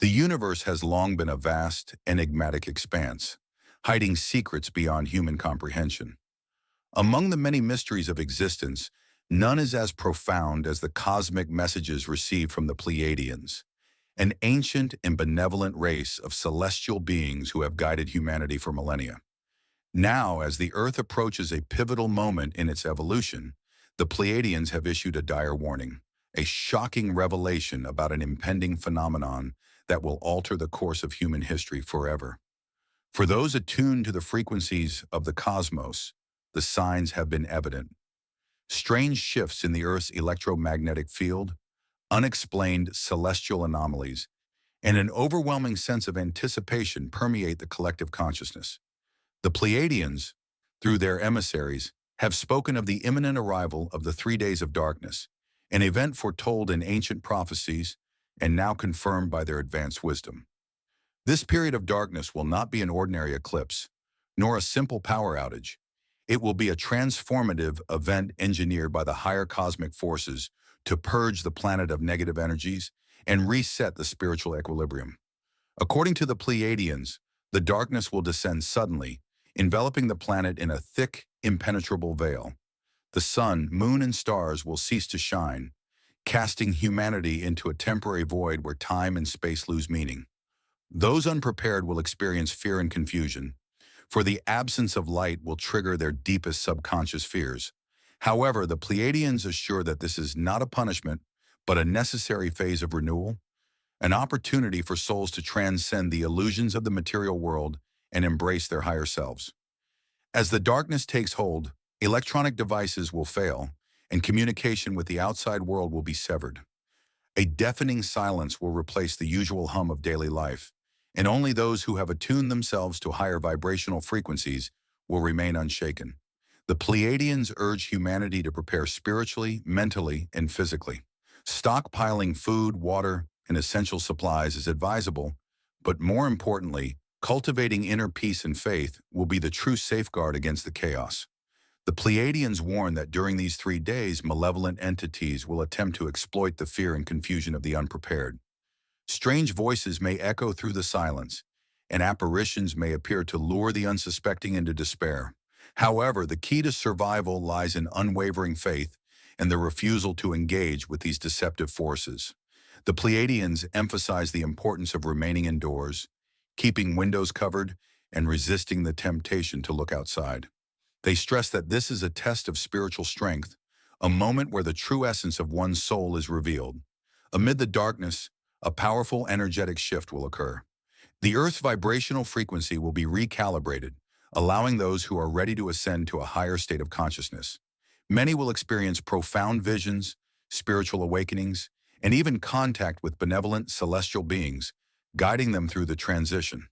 The universe has long been a vast, enigmatic expanse, hiding secrets beyond human comprehension. Among the many mysteries of existence, none is as profound as the cosmic messages received from the Pleiadians, an ancient and benevolent race of celestial beings who have guided humanity for millennia. Now, as the Earth approaches a pivotal moment in its evolution, the Pleiadians have issued a dire warning, a shocking revelation about an impending phenomenon that will alter the course of human history forever. For those attuned to the frequencies of the cosmos, the signs have been evident. Strange shifts in the Earth's electromagnetic field, unexplained celestial anomalies, and an overwhelming sense of anticipation permeate the collective consciousness. The Pleiadians, through their emissaries, have spoken of the imminent arrival of the 3 days of darkness, an event foretold in ancient prophecies and now confirmed by their advanced wisdom. This period of darkness will not be an ordinary eclipse, nor a simple power outage. It will be a transformative event engineered by the higher cosmic forces to purge the planet of negative energies and reset the spiritual equilibrium. According to the Pleiadians, the darkness will descend suddenly, enveloping the planet in a thick, impenetrable veil. The sun, moon, and stars will cease to shine, casting humanity into a temporary void where time and space lose meaning. Those unprepared will experience fear and confusion, for the absence of light will trigger their deepest subconscious fears. However, the Pleiadians assure that this is not a punishment, but a necessary phase of renewal, an opportunity for souls to transcend the illusions of the material world and embrace their higher selves. As the darkness takes hold, electronic devices will fail, and communication with the outside world will be severed. A deafening silence will replace the usual hum of daily life, and only those who have attuned themselves to higher vibrational frequencies will remain unshaken. The Pleiadians urge humanity to prepare spiritually, mentally, and physically. Stockpiling food, water, and essential supplies is advisable, but more importantly, cultivating inner peace and faith will be the true safeguard against the chaos. The Pleiadians warn that during these 3 days, malevolent entities will attempt to exploit the fear and confusion of the unprepared. Strange voices may echo through the silence, and apparitions may appear to lure the unsuspecting into despair. However, the key to survival lies in unwavering faith and the refusal to engage with these deceptive forces. The Pleiadians emphasize the importance of remaining indoors, keeping windows covered, and resisting the temptation to look outside. They stress that this is a test of spiritual strength, a moment where the true essence of one's soul is revealed. Amid the darkness, a powerful energetic shift will occur. The Earth's vibrational frequency will be recalibrated, allowing those who are ready to ascend to a higher state of consciousness. Many will experience profound visions, spiritual awakenings, and even contact with benevolent celestial beings, guiding them through the transition.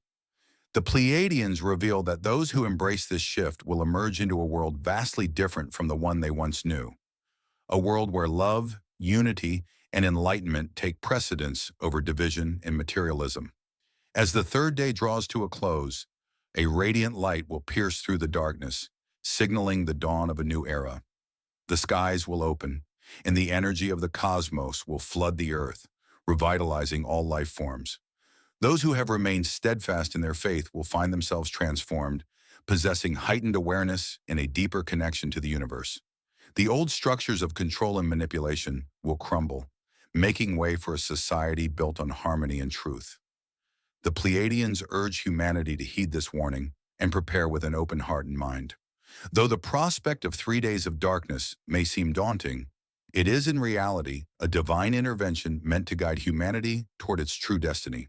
The Pleiadians reveal that those who embrace this shift will emerge into a world vastly different from the one they once knew. A world where love, unity, and enlightenment take precedence over division and materialism. As the 3rd day draws to a close, a radiant light will pierce through the darkness, signaling the dawn of a new era. The skies will open, and the energy of the cosmos will flood the earth, revitalizing all life forms. Those who have remained steadfast in their faith will find themselves transformed, possessing heightened awareness and a deeper connection to the universe. The old structures of control and manipulation will crumble, making way for a society built on harmony and truth. The Pleiadians urge humanity to heed this warning and prepare with an open heart and mind. Though the prospect of 3 days of darkness may seem daunting, it is in reality a divine intervention meant to guide humanity toward its true destiny.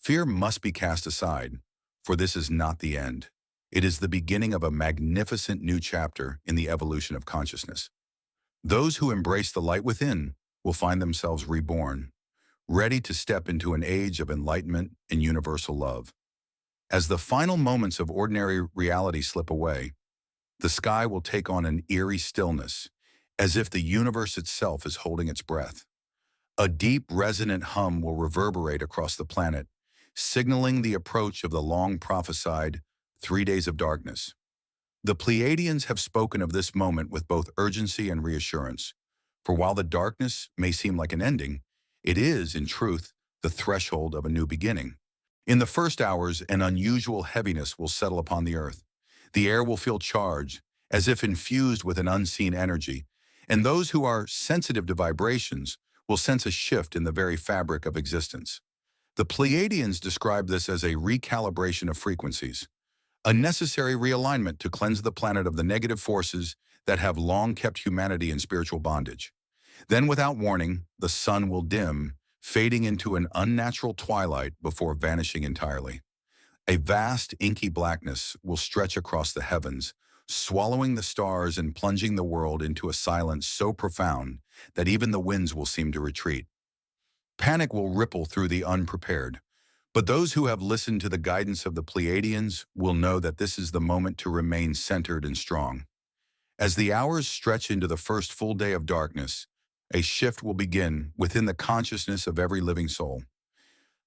Fear must be cast aside, for this is not the end. It is the beginning of a magnificent new chapter in the evolution of consciousness. Those who embrace the light within will find themselves reborn, ready to step into an age of enlightenment and universal love. As the final moments of ordinary reality slip away, the sky will take on an eerie stillness, as if the universe itself is holding its breath. A deep, resonant hum will reverberate across the planet, signaling the approach of the long-prophesied 3 days of darkness. The Pleiadians have spoken of this moment with both urgency and reassurance, for while the darkness may seem like an ending, it is, in truth, the threshold of a new beginning. In the first hours, an unusual heaviness will settle upon the earth. The air will feel charged, as if infused with an unseen energy, and those who are sensitive to vibrations will sense a shift in the very fabric of existence. The Pleiadians describe this as a recalibration of frequencies, a necessary realignment to cleanse the planet of the negative forces that have long kept humanity in spiritual bondage. Then, without warning, the sun will dim, fading into an unnatural twilight before vanishing entirely. A vast, inky blackness will stretch across the heavens, swallowing the stars and plunging the world into a silence so profound that even the winds will seem to retreat. Panic will ripple through the unprepared, but those who have listened to the guidance of the Pleiadians will know that this is the moment to remain centered and strong. As the hours stretch into the first full day of darkness, a shift will begin within the consciousness of every living soul.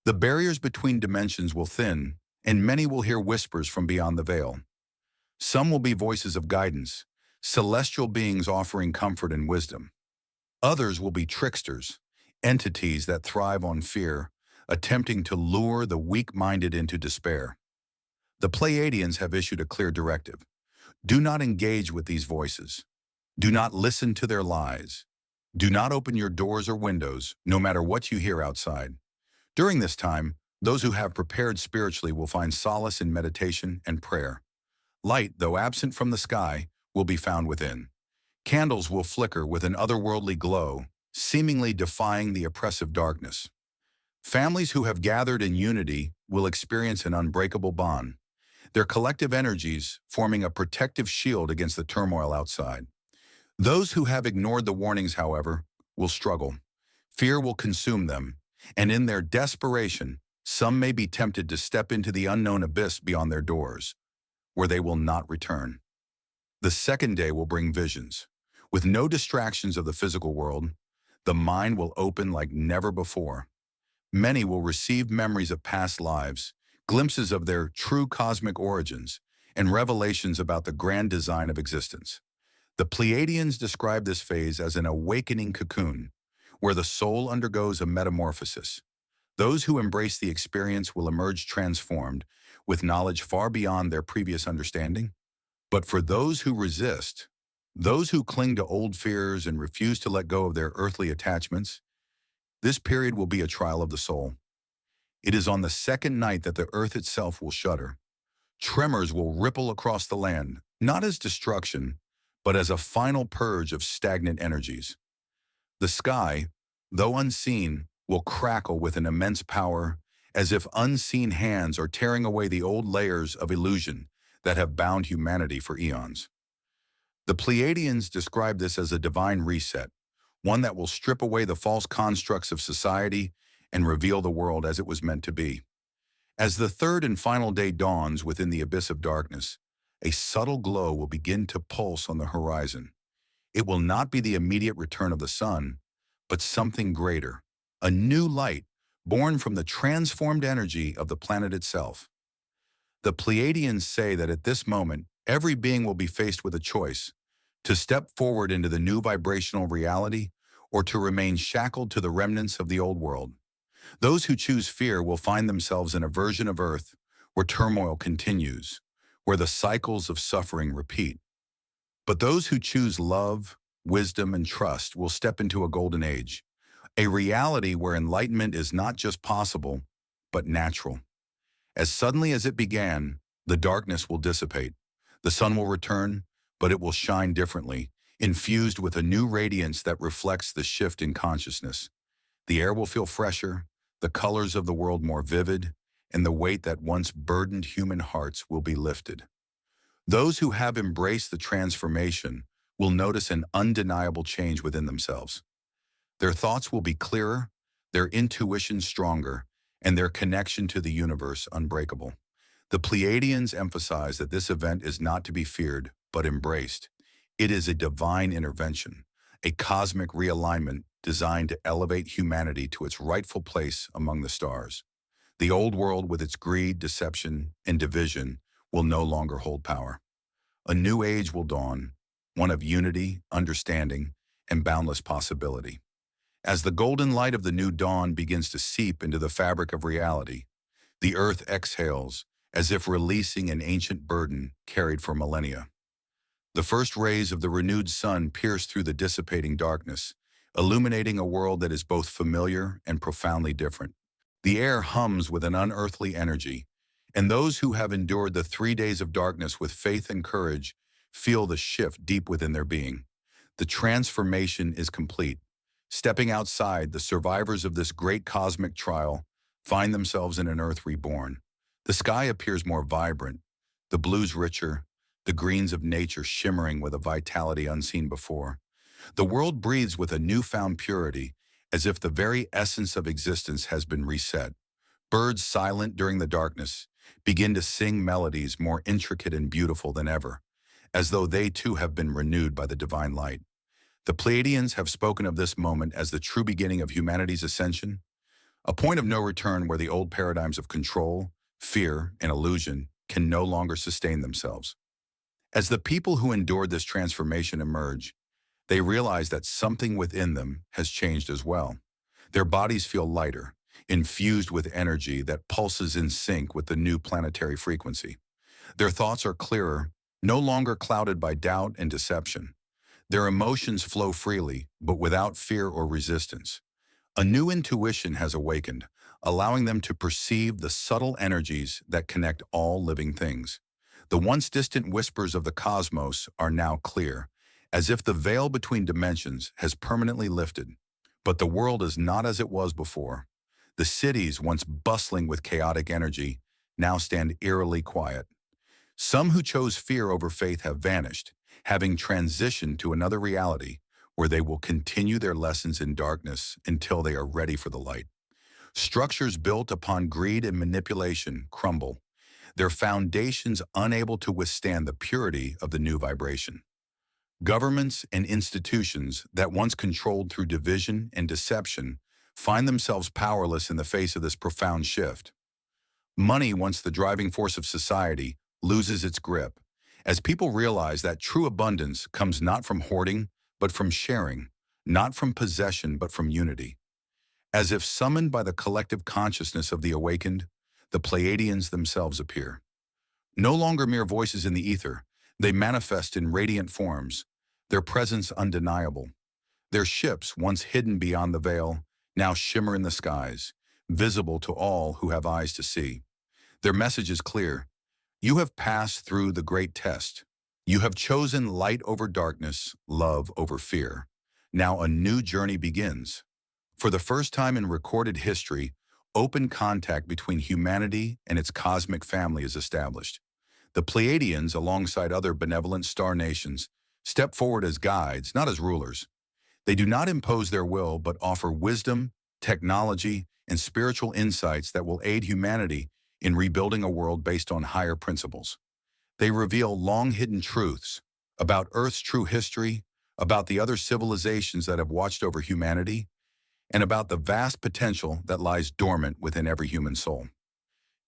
The barriers between dimensions will thin, and many will hear whispers from beyond the veil. Some will be voices of guidance, celestial beings offering comfort and wisdom. Others will be tricksters, entities that thrive on fear, attempting to lure the weak-minded into despair. The Pleiadians have issued a clear directive. Do not engage with these voices. Do not listen to their lies. Do not open your doors or windows, no matter what you hear outside. During this time, those who have prepared spiritually will find solace in meditation and prayer. Light, though absent from the sky, will be found within. Candles will flicker with an otherworldly glow, seemingly defying the oppressive darkness. Families who have gathered in unity will experience an unbreakable bond, their collective energies forming a protective shield against the turmoil outside. Those who have ignored the warnings, however, will struggle. Fear will consume them, and in their desperation, some may be tempted to step into the unknown abyss beyond their doors, where they will not return. The second day will bring visions. With no distractions of the physical world, the mind will open like never before. Many will receive memories of past lives, glimpses of their true cosmic origins, and revelations about the grand design of existence. The Pleiadians describe this phase as an awakening cocoon, where the soul undergoes a metamorphosis. Those who embrace the experience will emerge transformed, with knowledge far beyond their previous understanding. But for those who resist, those who cling to old fears and refuse to let go of their earthly attachments, this period will be a trial of the soul. It is on the second night that the earth itself will shudder. Tremors will ripple across the land, not as destruction, but as a final purge of stagnant energies. The sky, though unseen, will crackle with an immense power, as if unseen hands are tearing away the old layers of illusion that have bound humanity for eons. The Pleiadians describe this as a divine reset, one that will strip away the false constructs of society and reveal the world as it was meant to be. As the third and final day dawns within the abyss of darkness, a subtle glow will begin to pulse on the horizon. It will not be the immediate return of the sun, but something greater, a new light born from the transformed energy of the planet itself. The Pleiadians say that at this moment, every being will be faced with a choice: to step forward into the new vibrational reality or to remain shackled to the remnants of the old world. Those who choose fear will find themselves in a version of Earth where turmoil continues, where the cycles of suffering repeat. But those who choose love, wisdom, and trust will step into a golden age, a reality where enlightenment is not just possible, but natural. As suddenly as it began, the darkness will dissipate. The sun will return, but it will shine differently, infused with a new radiance that reflects the shift in consciousness. The air will feel fresher, the colors of the world more vivid, and the weight that once burdened human hearts will be lifted. Those who have embraced the transformation will notice an undeniable change within themselves. Their thoughts will be clearer, their intuition stronger, and their connection to the universe unbreakable. The Pleiadians emphasize that this event is not to be feared, but embraced. It is a divine intervention, a cosmic realignment designed to elevate humanity to its rightful place among the stars. The old world, with its greed, deception, and division, will no longer hold power. A new age will dawn, one of unity, understanding, and boundless possibility. As the golden light of the new dawn begins to seep into the fabric of reality, the earth exhales as if releasing an ancient burden carried for millennia. The first rays of the renewed sun pierce through the dissipating darkness, illuminating a world that is both familiar and profoundly different. The air hums with an unearthly energy, and those who have endured the 3 days of darkness with faith and courage feel the shift deep within their being. The transformation is complete. Stepping outside, the survivors of this great cosmic trial find themselves in an earth reborn. The sky appears more vibrant, the blues richer, the greens of nature shimmering with a vitality unseen before. The world breathes with a newfound purity, as if the very essence of existence has been reset. Birds silent during the darkness begin to sing melodies more intricate and beautiful than ever, as though they too have been renewed by the divine light. The Pleiadians have spoken of this moment as the true beginning of humanity's ascension, a point of no return where the old paradigms of control, fear, and illusion can no longer sustain themselves. As the people who endured this transformation emerge, they realize that something within them has changed as well. Their bodies feel lighter, infused with energy that pulses in sync with the new planetary frequency. Their thoughts are clearer, no longer clouded by doubt and deception. Their emotions flow freely, but without fear or resistance. A new intuition has awakened, allowing them to perceive the subtle energies that connect all living things. The once distant whispers of the cosmos are now clear, as if the veil between dimensions has permanently lifted. But the world is not as it was before. The cities, once bustling with chaotic energy, now stand eerily quiet. Some who chose fear over faith have vanished, having transitioned to another reality where they will continue their lessons in darkness until they are ready for the light. Structures built upon greed and manipulation crumble, their foundations unable to withstand the purity of the new vibration. Governments and institutions that once controlled through division and deception find themselves powerless in the face of this profound shift. Money, once the driving force of society, loses its grip, as people realize that true abundance comes not from hoarding, but from sharing, not from possession, but from unity. As if summoned by the collective consciousness of the awakened, the Pleiadians themselves appear. No longer mere voices in the ether, they manifest in radiant forms, their presence undeniable. Their ships, once hidden beyond the veil, now shimmer in the skies, visible to all who have eyes to see. Their message is clear. You have passed through the great test. You have chosen light over darkness, love over fear. Now a new journey begins. For the first time in recorded history, open contact between humanity and its cosmic family is established. The Pleiadians, alongside other benevolent star nations, step forward as guides, not as rulers. They do not impose their will, but offer wisdom, technology, and spiritual insights that will aid humanity in rebuilding a world based on higher principles. They reveal long-hidden truths about Earth's true history, about the other civilizations that have watched over humanity, and about the vast potential that lies dormant within every human soul.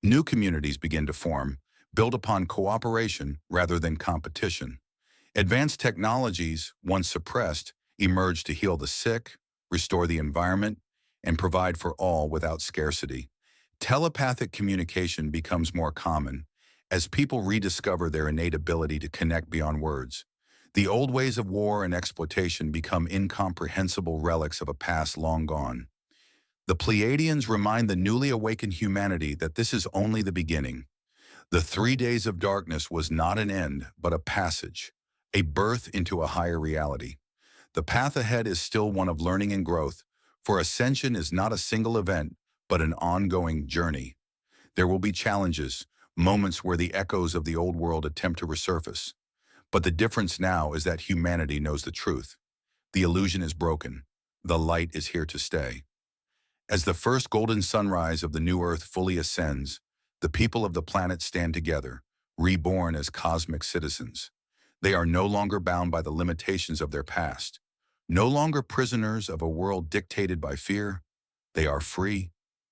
New communities begin to form, built upon cooperation rather than competition. Advanced technologies, once suppressed, emerge to heal the sick, restore the environment, and provide for all without scarcity. Telepathic communication becomes more common as people rediscover their innate ability to connect beyond words. The old ways of war and exploitation become incomprehensible relics of a past long gone. The Pleiadians remind the newly awakened humanity that this is only the beginning. The 3 days of darkness was not an end, but a passage, a birth into a higher reality. The path ahead is still one of learning and growth, for ascension is not a single event, but an ongoing journey. There will be challenges, moments where the echoes of the old world attempt to resurface. But the difference now is that humanity knows the truth. The illusion is broken. The light is here to stay. As the first golden sunrise of the new earth fully ascends, the people of the planet stand together, reborn as cosmic citizens. They are no longer bound by the limitations of their past, no longer prisoners of a world dictated by fear. They are free,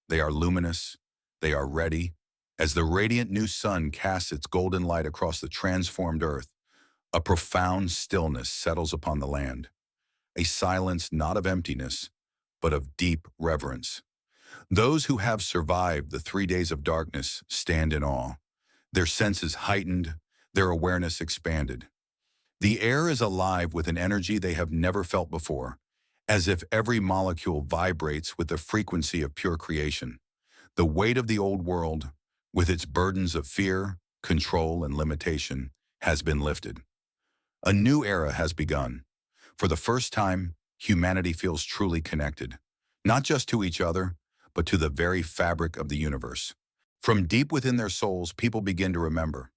they are luminous, they are ready. As the radiant new sun casts its golden light across the transformed earth, a profound stillness settles upon the land, a silence not of emptiness, but of deep reverence. Those who have survived the 3 days of darkness stand in awe, their senses heightened, their awareness expanded. The air is alive with an energy they have never felt before, as if every molecule vibrates with the frequency of pure creation. The weight of the old world, with its burdens of fear, control, and limitation, has been lifted. A new era has begun. For the first time, humanity feels truly connected, not just to each other, but to the very fabric of the universe. From deep within their souls, people begin to remember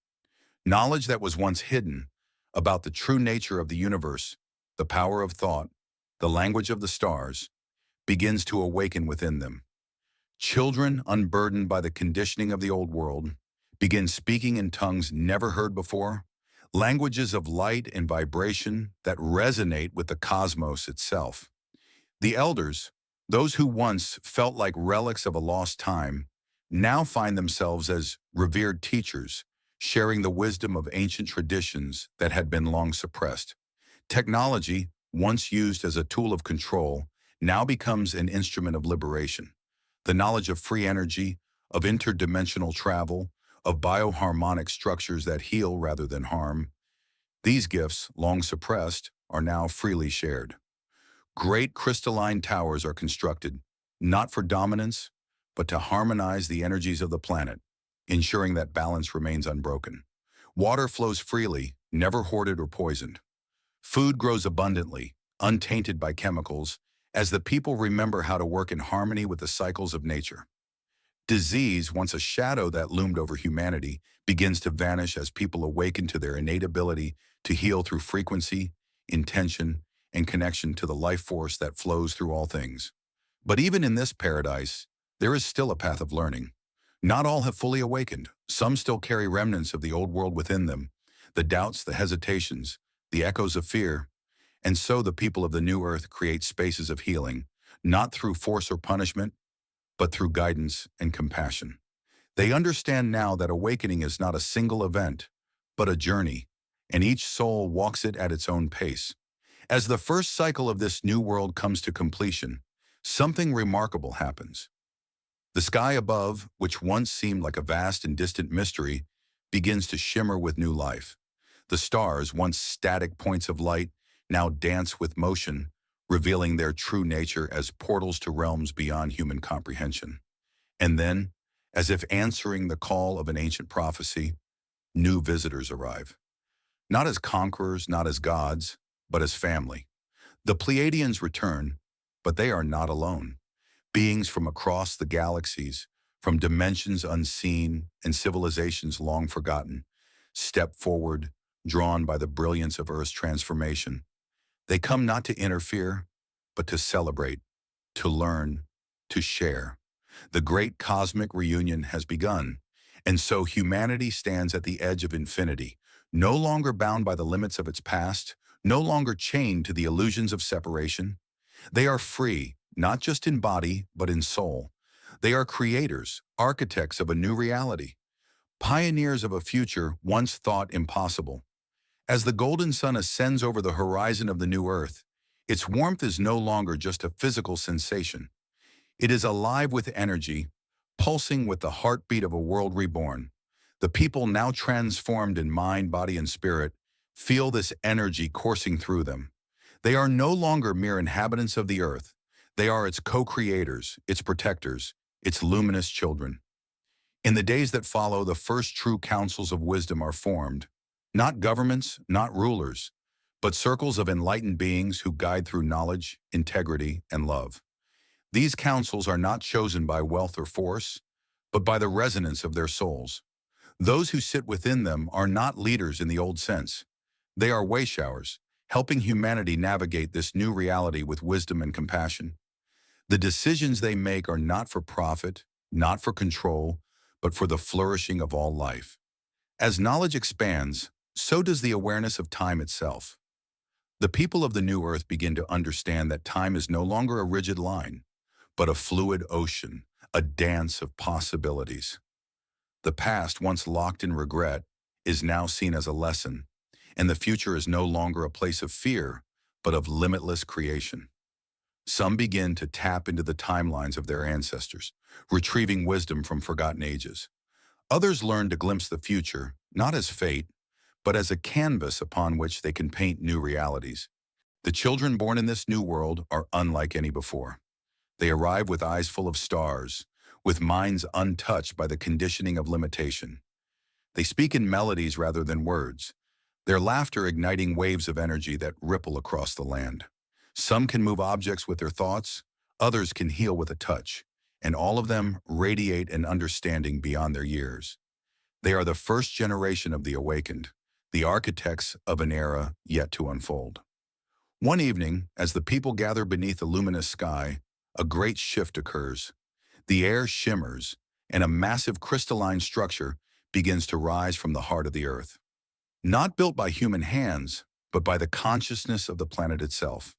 knowledge that was once hidden about the true nature of the universe, the power of thought, the language of the stars, begins to awaken within them. Children, unburdened by the conditioning of the old world, begin speaking in tongues never heard before, languages of light and vibration that resonate with the cosmos itself. The elders, those who once felt like relics of a lost time, now find themselves as revered teachers, sharing the wisdom of ancient traditions that had been long suppressed. Technology, once used as a tool of control, now becomes an instrument of liberation. The knowledge of free energy, of interdimensional travel, of bioharmonic structures that heal rather than harm, these gifts, long suppressed, are now freely shared. Great crystalline towers are constructed, not for dominance, but to harmonize the energies of the planet, ensuring that balance remains unbroken. Water flows freely, never hoarded or poisoned. Food grows abundantly, untainted by chemicals, as the people remember how to work in harmony with the cycles of nature. Disease, once a shadow that loomed over humanity, begins to vanish as people awaken to their innate ability to heal through frequency, intention, and connection to the life force that flows through all things. But even in this paradise, there is still a path of learning. Not all have fully awakened. Some still carry remnants of the old world within them, the doubts, the hesitations, the echoes of fear. And so the people of the new earth create spaces of healing, not through force or punishment, but through guidance and compassion. They understand now that awakening is not a single event, but a journey, and each soul walks it at its own pace. As the first cycle of this new world comes to completion, something remarkable happens. The sky above, which once seemed like a vast and distant mystery, begins to shimmer with new life. The stars, once static points of light, now dance with motion, revealing their true nature as portals to realms beyond human comprehension. And then, as if answering the call of an ancient prophecy, new visitors arrive. Not as conquerors, not as gods, but as family. The Pleiadians return, but they are not alone. Beings from across the galaxies, from dimensions unseen and civilizations long forgotten, step forward, drawn by the brilliance of Earth's transformation. They come not to interfere, but to celebrate, to learn, to share. The great cosmic reunion has begun, and so humanity stands at the edge of infinity, no longer bound by the limits of its past, no longer chained to the illusions of separation. They are free, not just in body, but in soul. They are creators, architects of a new reality, pioneers of a future once thought impossible. As the golden sun ascends over the horizon of the new earth, its warmth is no longer just a physical sensation. It is alive with energy, pulsing with the heartbeat of a world reborn. The people now transformed in mind, body, and spirit feel this energy coursing through them. They are no longer mere inhabitants of the earth. They are its co-creators, its protectors, its luminous children. In the days that follow, the first true councils of wisdom are formed. Not governments, not rulers, but circles of enlightened beings who guide through knowledge, integrity, and love. These councils are not chosen by wealth or force, but by the resonance of their souls. Those who sit within them are not leaders in the old sense. They are wayshowers, helping humanity navigate this new reality with wisdom and compassion. The decisions they make are not for profit, not for control, but for the flourishing of all life. As knowledge expands, so does the awareness of time itself. The people of the new earth begin to understand that time is no longer a rigid line, but a fluid ocean, a dance of possibilities. The past, once locked in regret, is now seen as a lesson, and the future is no longer a place of fear, but of limitless creation. Some begin to tap into the timelines of their ancestors, retrieving wisdom from forgotten ages. Others learn to glimpse the future, not as fate, but as a canvas upon which they can paint new realities. The children born in this new world are unlike any before. They arrive with eyes full of stars, with minds untouched by the conditioning of limitation. They speak in melodies rather than words, their laughter igniting waves of energy that ripple across the land. Some can move objects with their thoughts, others can heal with a touch, and all of them radiate an understanding beyond their years. They are the first generation of the awakened, the architects of an era yet to unfold. One evening, as the people gather beneath a luminous sky, a great shift occurs. The air shimmers, and a massive crystalline structure begins to rise from the heart of the earth. Not built by human hands, but by the consciousness of the planet itself.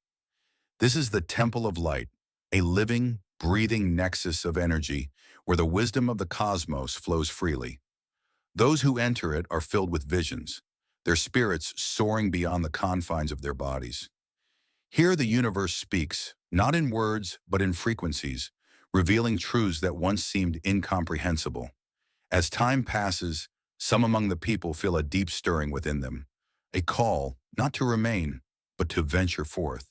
This is the Temple of Light, a living, breathing nexus of energy where the wisdom of the cosmos flows freely. Those who enter it are filled with visions, their spirits soaring beyond the confines of their bodies. Here the universe speaks, not in words, but in frequencies, revealing truths that once seemed incomprehensible. As time passes, some among the people feel a deep stirring within them, a call not to remain, but to venture forth.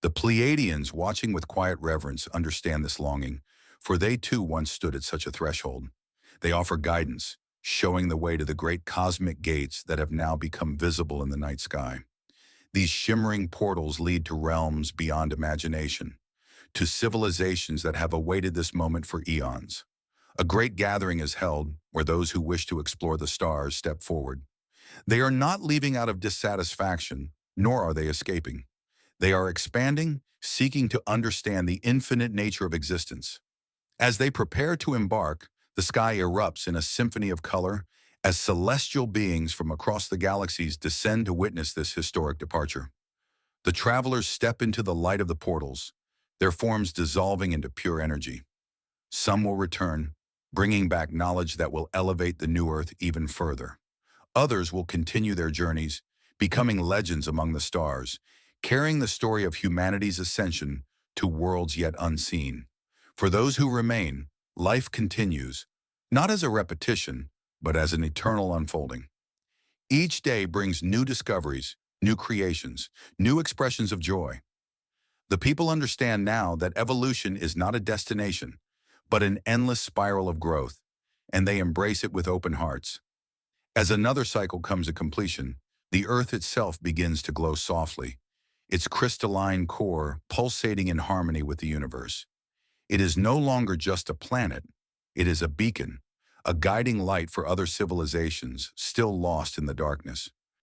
The Pleiadians, watching with quiet reverence, understand this longing, for they too once stood at such a threshold. They offer guidance, showing the way to the great cosmic gates that have now become visible in the night sky. These shimmering portals lead to realms beyond imagination, to civilizations that have awaited this moment for eons. A great gathering is held where those who wish to explore the stars step forward. They are not leaving out of dissatisfaction, nor are they escaping. They are expanding, seeking to understand the infinite nature of existence. As they prepare to embark, the sky erupts in a symphony of color as celestial beings from across the galaxies descend to witness this historic departure. The travelers step into the light of the portals, their forms dissolving into pure energy. Some will return, bringing back knowledge that will elevate the new earth even further. Others will continue their journeys, becoming legends among the stars, carrying the story of humanity's ascension to worlds yet unseen. For those who remain, life continues, not as a repetition, but as an eternal unfolding. Each day brings new discoveries, new creations, new expressions of joy. The people understand now that evolution is not a destination, but an endless spiral of growth, and they embrace it with open hearts. As another cycle comes to completion, the earth itself begins to glow softly, its crystalline core pulsating in harmony with the universe. It is no longer just a planet, it is a beacon, a guiding light for other civilizations still lost in the darkness.